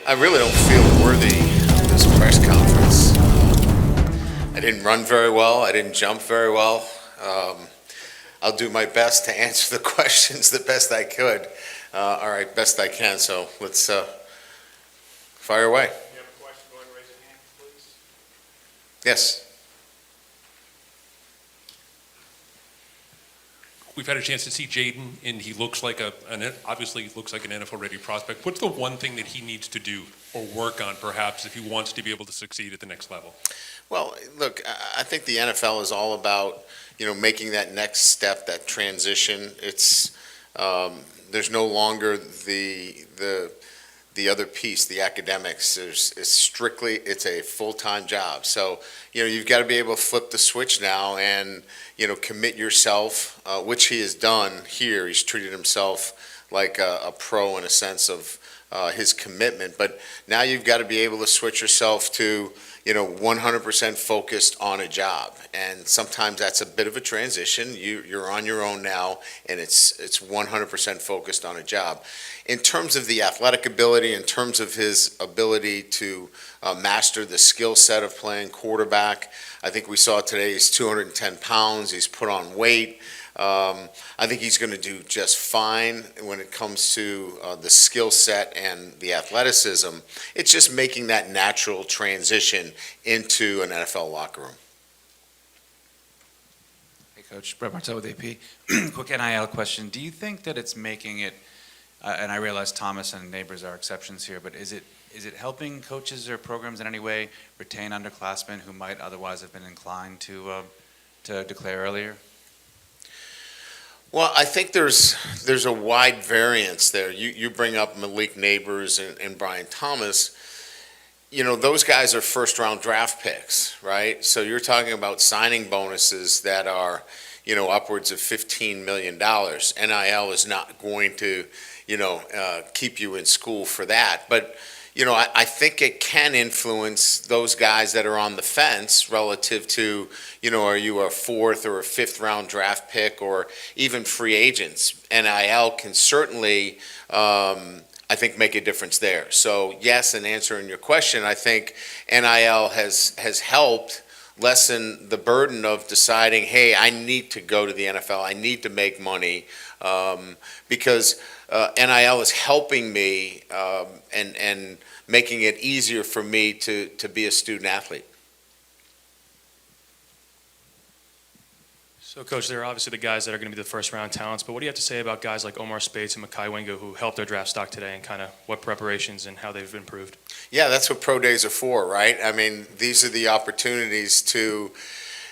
I really don't feel worthy of this press conference. I didn't run very well. I didn't jump very well. I'll do my best to answer the questions the best I could, best I can. So let's fire away. If you have a question, go ahead and raise your hand, please. Yes. We've had a chance to see Jayden, and he looks like obviously he looks like an NFL-ready prospect. What's the one thing that he needs to do or work on, perhaps, if he wants to be able to succeed at the next level? Well, look, I think the NFL is all about, making that next step, that transition. It's there's no longer the other piece, the academics. It's a full-time job. So, you've got to be able to flip the switch now and, commit yourself, which he has done here. He's treated himself like a pro in a sense of his commitment. But now you've got to be able to switch yourself to, 100% focused on a job. And sometimes that's a bit of a transition. You're on your own now, and it's 100% focused on a job. In terms of the athletic ability, in terms of his ability to master the skill set of playing quarterback, I think we saw today he's 210 pounds. He's put on weight. I think he's going to do just fine when it comes to the skill set and the athleticism. It's just making that natural transition into an NFL locker room. Hey, Coach. Brett Martel with AP. Quick NIL question. Do you think that it's making it, and I realize Thomas and Neighbors are exceptions here, but is it helping coaches or programs in any way retain underclassmen who might otherwise have been inclined to declare earlier? Well, I think there's a wide variance there. You bring up Malik Neighbors and Brian Thomas. Those guys are first-round draft picks, right? So you're talking about signing bonuses that are, upwards of $15 million. NIL is not going to, keep you in school for that. But I think it can influence those guys that are on the fence relative to, are you a fourth or a fifth round draft pick or even free agents? NIL can certainly, I think, make a difference there. So yes, in answering your question, I think NIL has helped lessen the burden of deciding, hey, I need to go to the NFL. I need to make money because NIL is helping me and making it easier for me to be a student athlete. So, Coach, there are obviously the guys that are going to be the first-round talents, but what do you have to say about guys like Omar Speights and Mekhi Wingo who helped their draft stock today and kind of what preparations and how they've improved? Yeah, that's what pro days are for, right? I mean, these are the opportunities to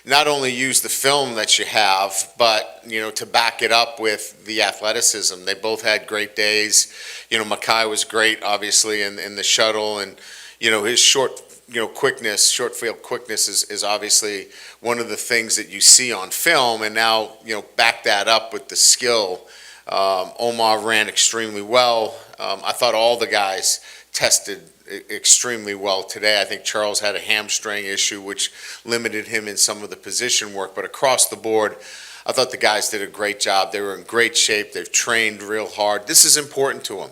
not only use the film that you have, but, to back it up with the athleticism. They both had great days. Mekhi was great, obviously, in the shuttle, and, his short field quickness is obviously one of the things that you see on film, and now, back that up with the skill. Omar ran extremely well. I thought all the guys tested extremely well today. I think Charles had a hamstring issue, which limited him in some of the position work, but across the board, I thought the guys did a great job. They were in great shape. They've trained real hard. This is important to them.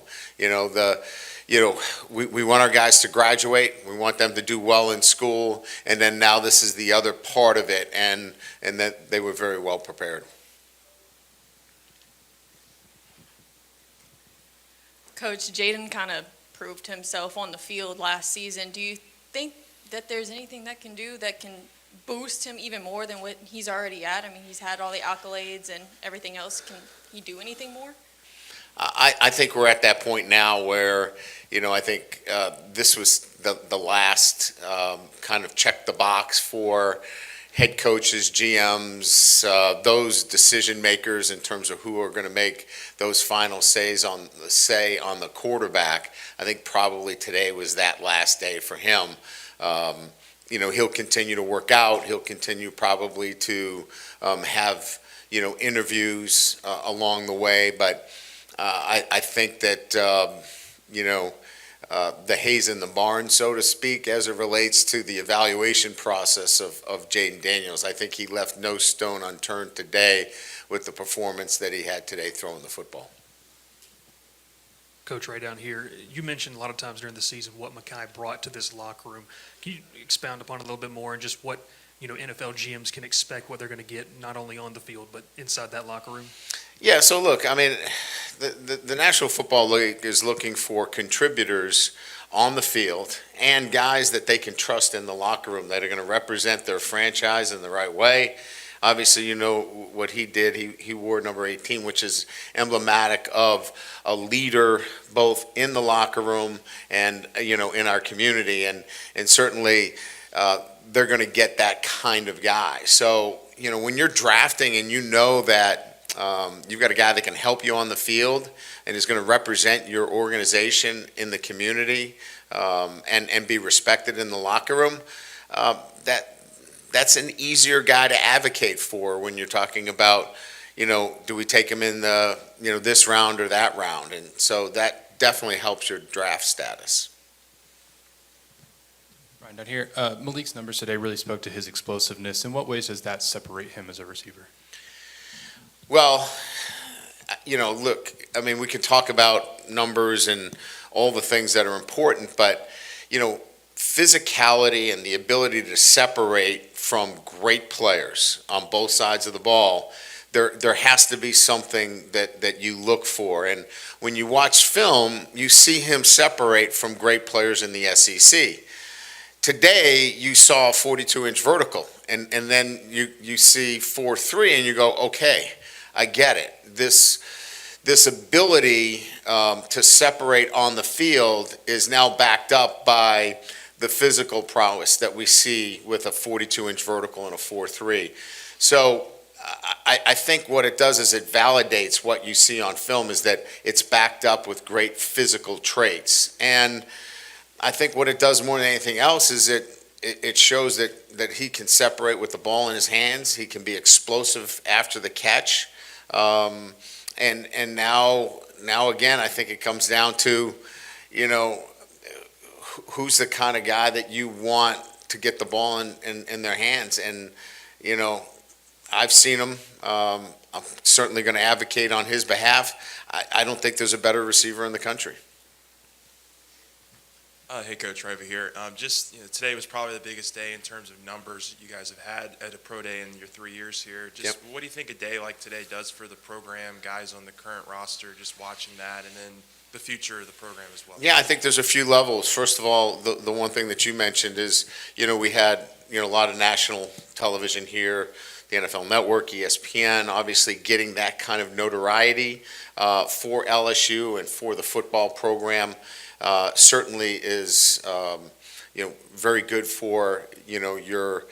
We want our guys to graduate. We want them to do well in school, and then now this is the other part of it, and that they were very well prepared. Coach, Jayden kind of proved himself on the field last season. Do you think that there's anything that can boost him even more than what he's already at? I mean, he's had all the accolades and everything else. Can he do anything more? I think we're at that point now where, I think this was the last kind of check the box for head coaches, GMs, those decision makers in terms of who are going to make those final say on the quarterback. I think probably today was that last day for him. He'll continue to work out. He'll continue probably to have interviews along the way, but I think that the haze in the barn, so to speak, as it relates to the evaluation process of Jayden Daniels. I think he left no stone unturned today with the performance that he had today throwing the football. Coach, right down here. You mentioned a lot of times during the season what Mackay brought to this locker room. Can you expound upon it a little bit more and just what, NFL GMs can expect, what they're going to get, not only on the field, but inside that locker room? Yeah, so look, I mean, the National Football League is looking for contributors on the field and guys that they can trust in the locker room that are going to represent their franchise in the right way. Obviously, you know what he did. He wore number 18, which is emblematic of a leader both in the locker room and, in our community. And certainly they're going to get that kind of guy. So, when you're drafting and you know that you've got a guy that can help you on the field and is going to represent your organization in the community and be respected in the locker room, that's an easier guy to advocate for when you're talking about, do we take him in the, this round or that round? And so that definitely helps your draft status. Ryan, down here, Malik's numbers today really spoke to his explosiveness. In what ways does that separate him as a receiver? Well, look, I mean, we can talk about numbers and all the things that are important, but, physicality and the ability to separate from great players on both sides of the ball, there has to be something that you look for. And when you watch film, you see him separate from great players in the SEC. Today, you saw a 42-inch vertical, and then you see 4.3, and you go, okay, I get it. This ability to separate on the field is now backed up by the physical prowess that we see with a 42-inch vertical and a 4.3. So I think what it does is it validates what you see on film is that it's backed up with great physical traits. And I think what it does more than anything else is it shows that he can separate with the ball in his hands. He can be explosive after the catch. And now again, I think it comes down to, who's the kind of guy that you want to get the ball in their hands. And, I've seen him. I'm certainly going to advocate on his behalf. I don't think there's a better receiver in the country. Hey, Coach Riva here. Today was probably the biggest day in terms of numbers you guys have had at a pro day in your 3 years here. What do you think a day like today does for the program, guys on the current roster, just watching that, and then the future of the program as well? Yeah, I think there's a few levels. First of all, the one thing that you mentioned is, we had, a lot of national television here, the NFL Network, ESPN, obviously getting that kind of notoriety for LSU and for the football program. Certainly is, very good for, your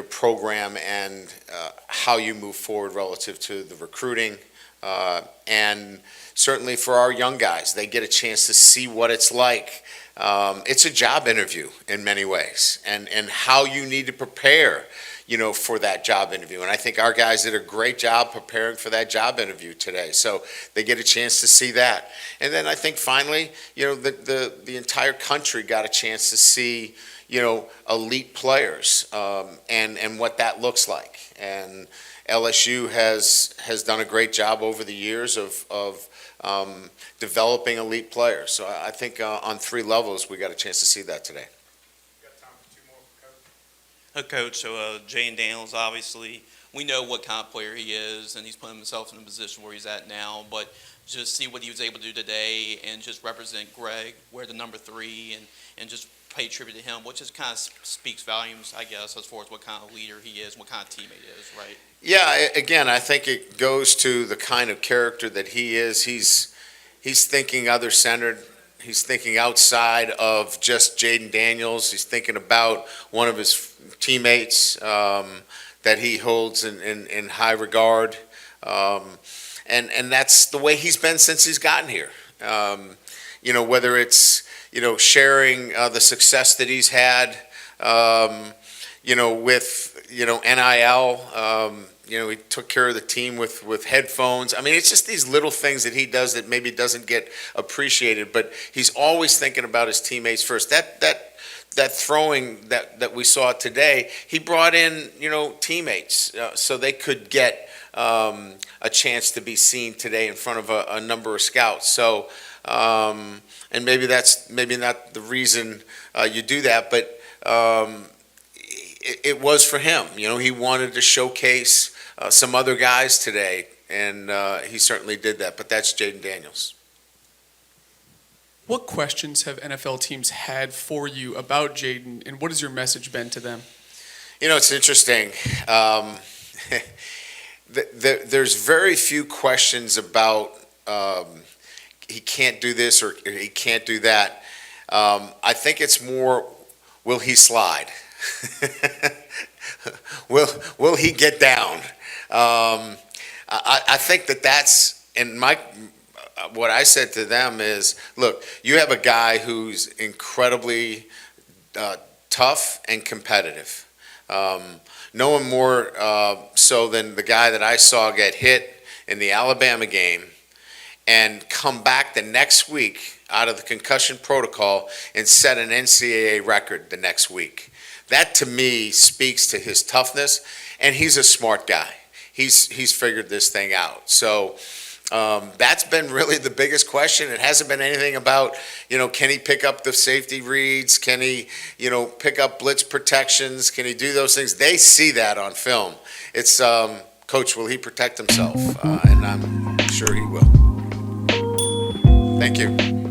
program and how you move forward relative to the recruiting. And certainly for our young guys, they get a chance to see what it's like. It's a job interview in many ways, and how you need to prepare, for that job interview. And I think our guys did a great job preparing for that job interview today. So they get a chance to see that. And then I think finally, the entire country got a chance to see, elite players and what that looks like. And LSU has done a great job over the years of developing elite players. So I think on three levels, we got a chance to see that today. Coach, so Jaden Daniels, obviously, we know what kind of player he is, and he's putting himself in a position where he's at now, but just see what he was able to do today and just represent Greg, wear the number 3, and just pay tribute to him, which just kind of speaks volumes, I guess, as far as what kind of leader he is, what kind of teammate he is, right? Yeah, again, I think it goes to the kind of character that he is. He's thinking other-centered. He's thinking outside of just Jaden Daniels. He's thinking about one of his teammates that he holds in high regard. And that's the way he's been since he's gotten here. Whether it's, sharing the success that he's had, with, NIL, he took care of the team with headphones. I mean, it's just these little things that he does that maybe doesn't get appreciated, but he's always thinking about his teammates first. That throwing that we saw today, he brought in, teammates so they could get a chance to be seen today in front of a number of scouts. So And maybe that's maybe not the reason you do that, but it was for him. You know, he wanted to showcase some other guys today, and he certainly did that. But that's Jaden Daniels. What questions have NFL teams had for you about Jaden, and what has your message been to them? You know, it's interesting. There's very few questions about he can't do this or he can't do that. I think it's more, will he slide? Will he get down? I think that's, and what I said to them is, look, you have a guy who's incredibly tough and competitive. No one more so than the guy that I saw get hit in the Alabama game and come back the next week out of the concussion protocol and set an NCAA record the next week. That to me speaks to his toughness, and he's a smart guy. He's figured this thing out. So that's been really the biggest question. It hasn't been anything about, you know, can he pick up the safety reads? Can he, you know, pick up blitz protections? Can he do those things? They see that on film. It's, Coach, will he protect himself? And I'm sure he will. Thank you.